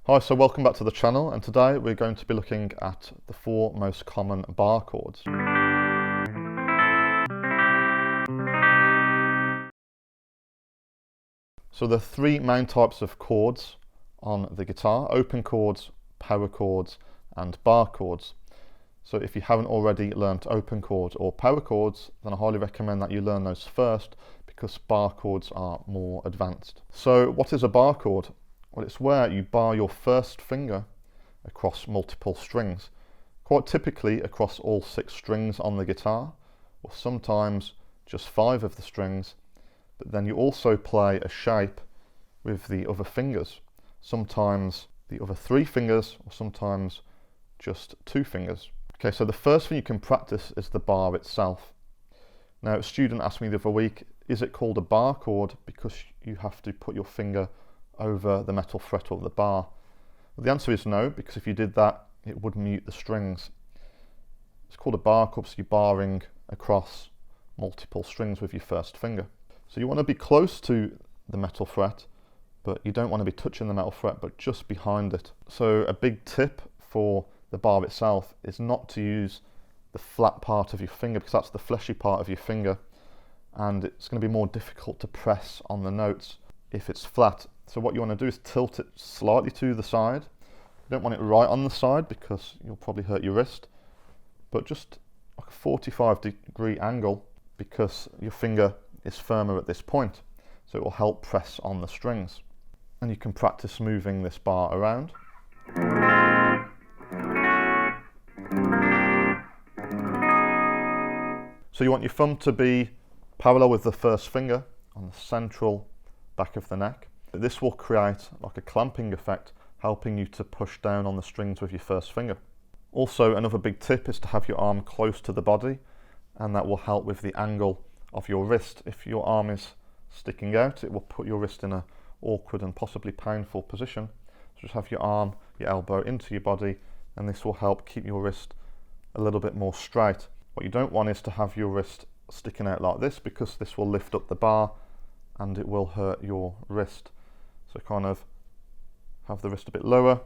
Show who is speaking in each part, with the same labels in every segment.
Speaker 1: Hi, so welcome back to the channel, and today we're going to be looking at the 4 most common bar chords. So there are 3 main types of chords on the guitar: open chords, power chords and bar chords. So if you haven't already learnt open chords or power chords, then I highly recommend that you learn those first, because bar chords are more advanced. So what is a bar chord? Well, it's where you bar your first finger across multiple strings, quite typically across all 6 strings on the guitar, or sometimes just 5 of the strings, but then you also play a shape with the other fingers, sometimes the other 3 fingers, or sometimes just 2 fingers. Okay, so the first thing you can practice is the bar itself. Now, a student asked me the other week, is it called a bar chord because you have to put your finger over the metal fret of the bar? Well, the answer is no, because if you did that, it would mute the strings. It's called a bar chord because you're barring across multiple strings with your first finger. So you want to be close to the metal fret, but you don't want to be touching the metal fret, but just behind it. So a big tip for the bar itself is not to use the flat part of your finger, because that's the fleshy part of your finger, and it's going to be more difficult to press on the notes if it's flat. So what you want to do is tilt it slightly to the side. You don't want it right on the side because you'll probably hurt your wrist, but just like a 45-degree angle, because your finger is firmer at this point, so it will help press on the strings. And you can practice moving this bar around. So you want your thumb to be parallel with the first finger on the central back of the neck. This will create like a clamping effect, helping you to push down on the strings with your first finger. Also, another big tip is to have your arm close to the body, and that will help with the angle of your wrist. If your arm is sticking out, it will put your wrist in an awkward and possibly painful position. So just have your arm, your elbow into your body, and this will help keep your wrist a little bit more straight. What you don't want is to have your wrist sticking out like this, because this will lift up the bar and it will hurt your wrist. So kind of have the wrist a bit lower.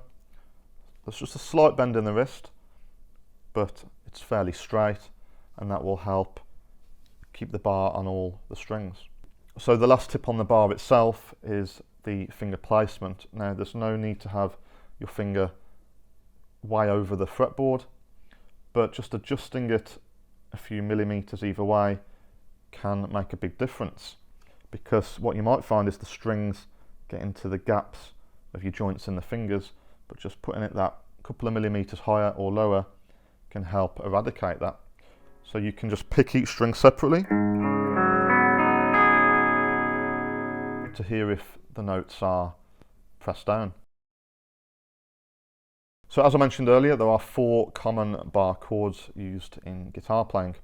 Speaker 1: There's just a slight bend in the wrist, but it's fairly straight, and that will help keep the bar on all the strings. So the last tip on the bar itself is the finger placement. Now, there's no need to have your finger way over the fretboard, but just adjusting it a few millimeters either way can make a big difference, because what you might find is the strings get into the gaps of your joints in the fingers, but just putting it that couple of millimeters higher or lower can help eradicate that. So you can just pick each string separately to hear if the notes are pressed down. So as I mentioned earlier, there are 4 common bar chords used in guitar playing.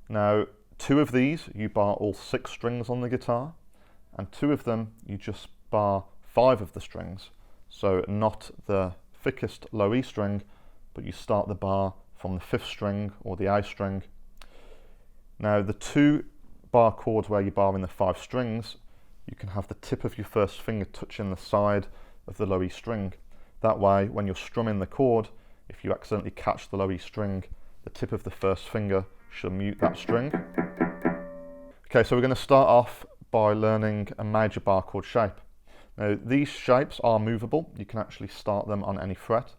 Speaker 1: Now, 2 of these you bar all 6 strings on the guitar, and 2 of them you just bar 5 of the strings. So not the thickest low E string, but you start the bar from the 5th string or the A string. Now, the 2 bar chords where you bar in the 5 strings, you can have the tip of your first finger touching the side of the low E string. That way, when you're strumming the chord, if you accidentally catch the low E string, the tip of the first finger should mute that string. Okay, so we're going to start off by learning a major bar chord shape. Now, these shapes are movable. You can actually start them on any fret.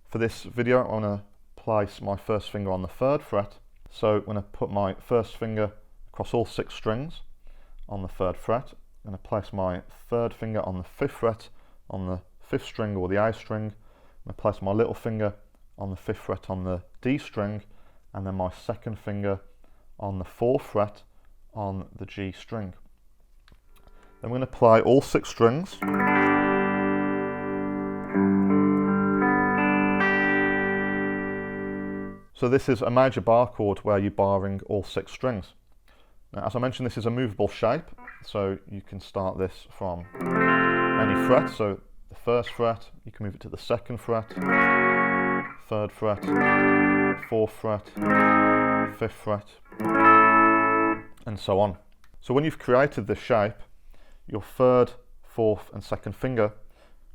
Speaker 1: For this video, I want to place my first finger on the 3rd fret. So I'm going to put my first finger across all 6 strings on the 3rd fret. I'm going to place my 3rd finger on the 5th fret on the 5th string or the A string. I'm going to place my little finger on the 5th fret on the D string, and then my 2nd finger on the 4th fret on the G string. Then we're going to play all 6 strings. So this is a major bar chord where you're barring all 6 strings. Now, as I mentioned, this is a movable shape, so you can start this from any fret. So the 1st fret, you can move it to the 2nd fret, 3rd fret, 4th fret, 5th fret, and so on. So when you've created this shape, your 3rd, 4th and 2nd finger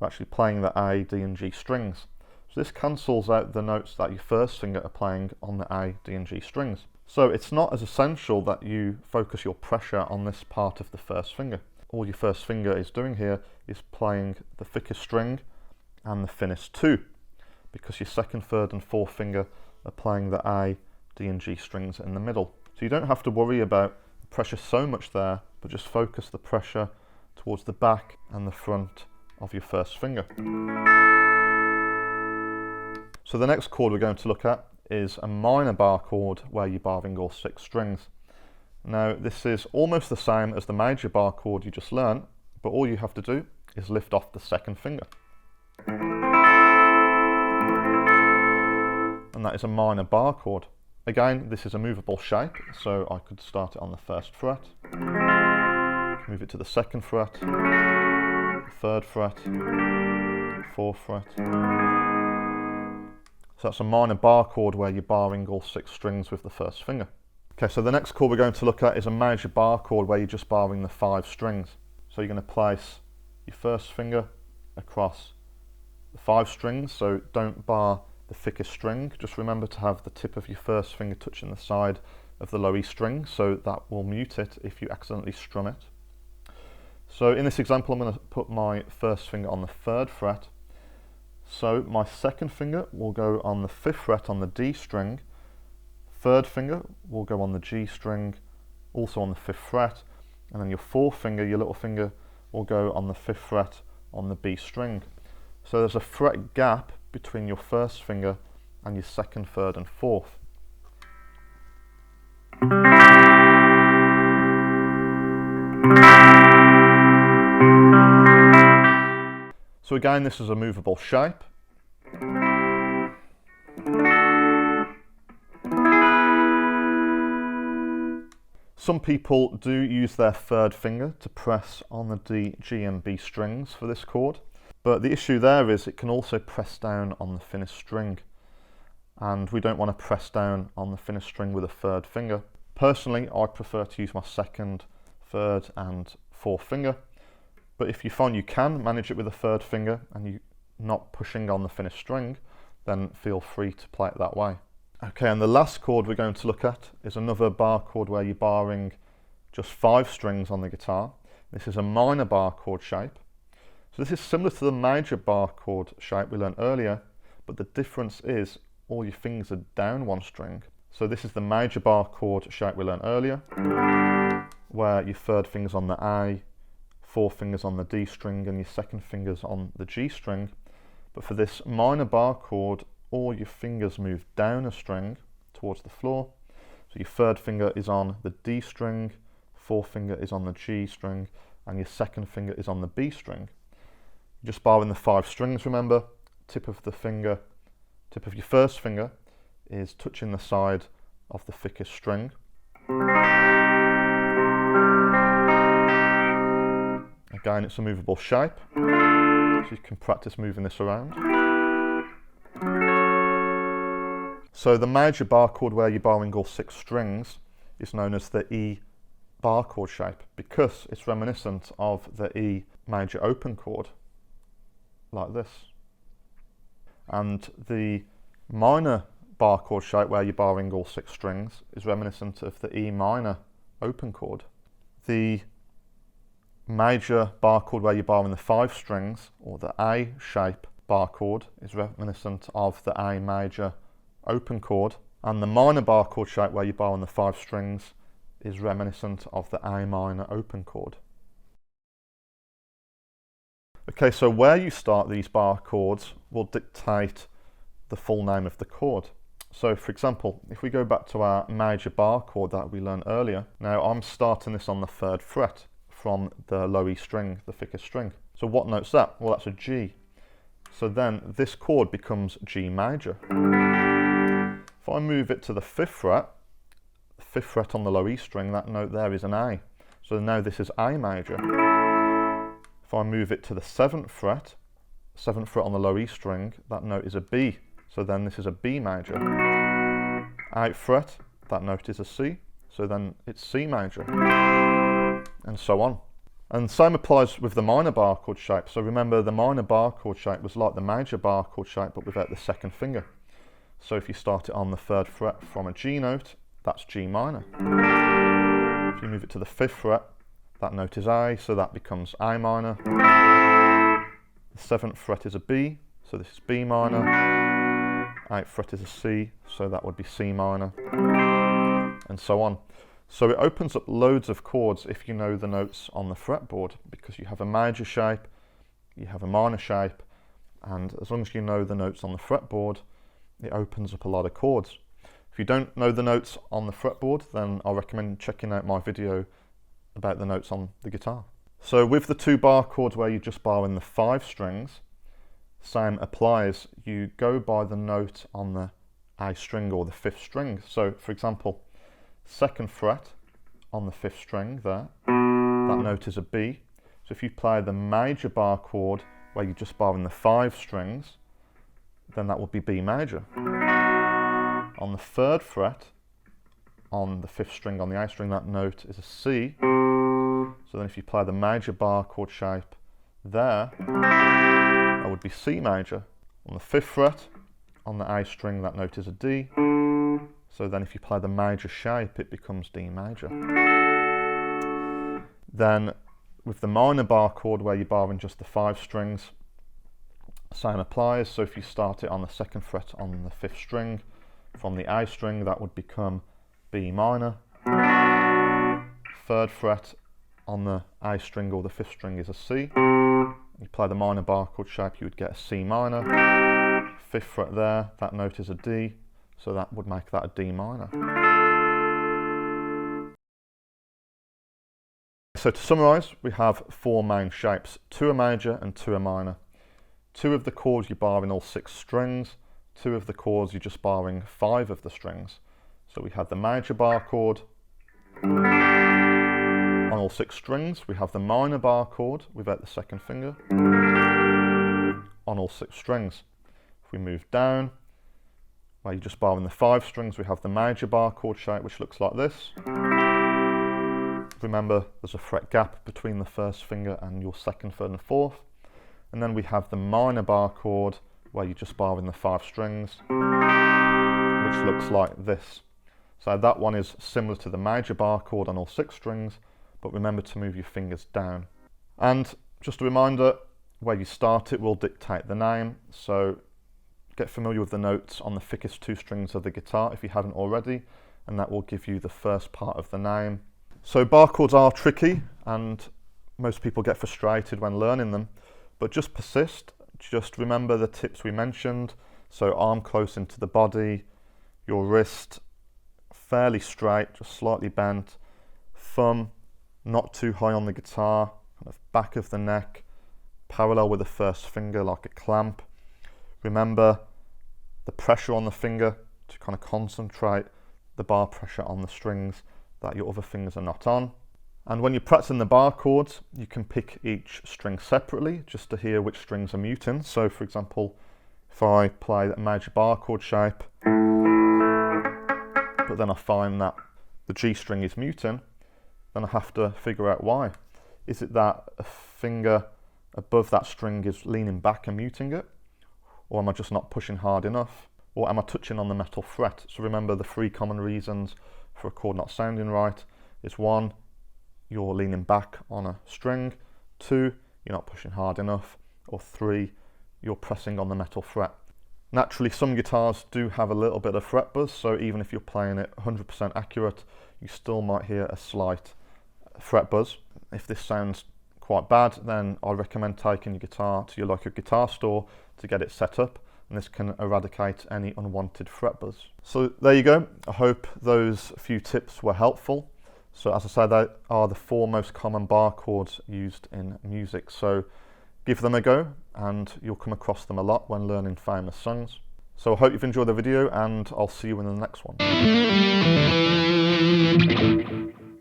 Speaker 1: we're actually playing the A, D and G strings. So this cancels out the notes that your first finger are playing on the A, D and G strings. So it's not as essential that you focus your pressure on this part of the first finger. All your first finger is doing here is playing the thickest string and the thinnest 2, because your second, third and fourth finger are playing the A, D and G strings in the middle. So you don't have to worry about the pressure so much there, but just focus the pressure towards the back and the front of your first finger. So the next chord we're going to look at is a minor bar chord where you're barring all 6 strings. Now this is almost the same as the major bar chord you just learned, but all you have to do is lift off the second finger. And that is a minor bar chord. Again, this is a movable shape, so I could start it on the 1st fret, move it to the 2nd fret, 3rd fret, 4th fret. So that's a minor bar chord where you're barring all 6 strings with the first finger. Okay, so the next chord we're going to look at is a major bar chord where you're just barring the 5 strings. So you're going to place your first finger across the 5 strings, so don't bar the thickest string. Just remember to have the tip of your first finger touching the side of the low E string, so that will mute it if you accidentally strum it. So in this example, I'm going to put my first finger on the 3rd fret. So my second finger will go on the 5th fret on the D string, 3rd finger will go on the G string, also on the 5th fret, and then your 4th finger, your little finger, will go on the 5th fret on the B string. So there's a fret gap between your first finger and your 2nd, 3rd and 4th. So again, this is a movable shape. Some people do use their 3rd finger to press on the D, G and B strings for this chord, but the issue there is it can also press down on the thinnest string, and we don't want to press down on the thinnest string with a 3rd finger. Personally, I prefer to use my 2nd, 3rd and 4th finger, but if you find you can manage it with a 3rd finger and you're not pushing on the thinnest string, then feel free to play it that way. Okay, and the last chord we're going to look at is another bar chord where you're barring just 5 strings on the guitar. This is a minor bar chord shape. So this is similar to the major bar chord shape we learned earlier, but the difference is all your fingers are down 1 string. So this is the major bar chord shape we learned earlier, where your 3rd finger's on the A, 4th finger's on the D string and your 2nd finger's on the G string. But for this minor bar chord, all your fingers move down a string towards the floor. So your 3rd finger is on the D string, 4th finger is on the G string, and your 2nd finger is on the B string. You're just barring the 5 strings, remember. Tip of the finger, tip of your first finger is touching the side of the thickest string. Again, it's a movable shape, so you can practice moving this around. So the major bar chord where you're barring all 6 strings is known as the E bar chord shape, because it's reminiscent of the E major open chord, like this. And the minor bar chord shape where you're barring all 6 strings is reminiscent of the E minor open chord. The major bar chord where you're barring the 5 strings, or the A shape bar chord, is reminiscent of the A major open chord, and the minor bar chord shape where you're barring the 5 strings is reminiscent of the A minor open chord. Okay, so where you start these bar chords will dictate the full name of the chord. So for example, if we go back to our major bar chord that we learned earlier, now I'm starting this on the 3rd fret from the low E string, the thickest string. So what note's that? Well, that's a G. So then this chord becomes G major. If I move it to the 5th fret on the low E string, that note there is an A. So now this is A major. If I move it to the 7th fret on the low E string, that note is a B. So then this is a B major. 8th fret, that note is a C. So then it's C major. And so on. And same applies with the minor bar chord shape. So remember, the minor bar chord shape was like the major bar chord shape, but without the second finger. So if you start it on the 3rd fret from a G note, that's G minor. If you move it to the 5th fret, that note is A, so that becomes A minor. The 7th fret is a B, so this is B minor. 8th fret is a C, so that would be C minor, and so on. So it opens up loads of chords if you know the notes on the fretboard, because you have a major shape, you have a minor shape, and as long as you know the notes on the fretboard, it opens up a lot of chords. If you don't know the notes on the fretboard, then I recommend checking out my video about the notes on the guitar. So with the 2 bar chords where you just bar in the 5 strings, same applies. You go by the note on the A string or the 5th string. So for example, 2nd fret on the 5th string there, that note is a B. So if you play the major bar chord where you just bar in the 5 strings, then that would be B major. On the 3rd fret on the 5th string on the A string, that note is a C. So then if you play the major bar chord shape there, that would be C major. On the 5th fret on the A string, that note is a D. So then if you play the major shape, it becomes D major. Then with the minor bar chord where you bar in just the 5 strings, same applies. So if you start it on the 2nd fret on the 5th string from the A string, that would become B minor. 3rd fret on the A string or the 5th string is a C. You play the minor bar chord shape, you would get a C minor. 5th fret there, that note is a D, so that would make that a D minor. So to summarise, we have 4 main shapes. 2 are major and 2 are minor. 2 of the chords you bar in all 6 strings, 2 of the chords you're just barring 5 of the strings. So we have the major bar chord on all 6 strings. We have the minor bar chord without the 2nd finger on all 6 strings. If we move down, where you just bar in the 5 strings, we have the major bar chord shape, which looks like this. Remember, there's a fret gap between the 1st finger and your 2nd, 3rd and 4th. And then we have the minor bar chord, where you just bar in the 5 strings, which looks like this. So that one is similar to the major bar chord on all 6 strings, but remember to move your fingers down. And just a reminder, where you start it will dictate the name, so get familiar with the notes on the thickest 2 strings of the guitar if you haven't already, and that will give you the first part of the name. So bar chords are tricky, and most people get frustrated when learning them, but just persist. Just remember the tips we mentioned. So arm close into the body, your wrist fairly straight, just slightly bent, thumb not too high on the guitar, kind of back of the neck, parallel with the 1st finger like a clamp. Remember the pressure on the finger to kind of concentrate the bar pressure on the strings that your other fingers are not on. And when you're practicing the bar chords, you can pick each string separately just to hear which strings are muting. So for example, if I play a major bar chord shape, but then I find that the G string is muting, then I have to figure out why. Is it that a finger above that string is leaning back and muting it? Or am I just not pushing hard enough? Or am I touching on the metal fret? So remember the 3 common reasons for a chord not sounding right is 1, you're leaning back on a string, 2, you're not pushing hard enough, or 3, you're pressing on the metal fret. Naturally, some guitars do have a little bit of fret buzz, so even if you're playing it 100% accurate, you still might hear a slight fret buzz. If this sounds quite bad, then I recommend taking your guitar to your local guitar store to get it set up, and this can eradicate any unwanted fret buzz. So there you go. I hope those few tips were helpful. So as I said, they are the 4 most common bar chords used in music. So give them a go and you'll come across them a lot when learning famous songs. So I hope you've enjoyed the video, and I'll see you in the next one.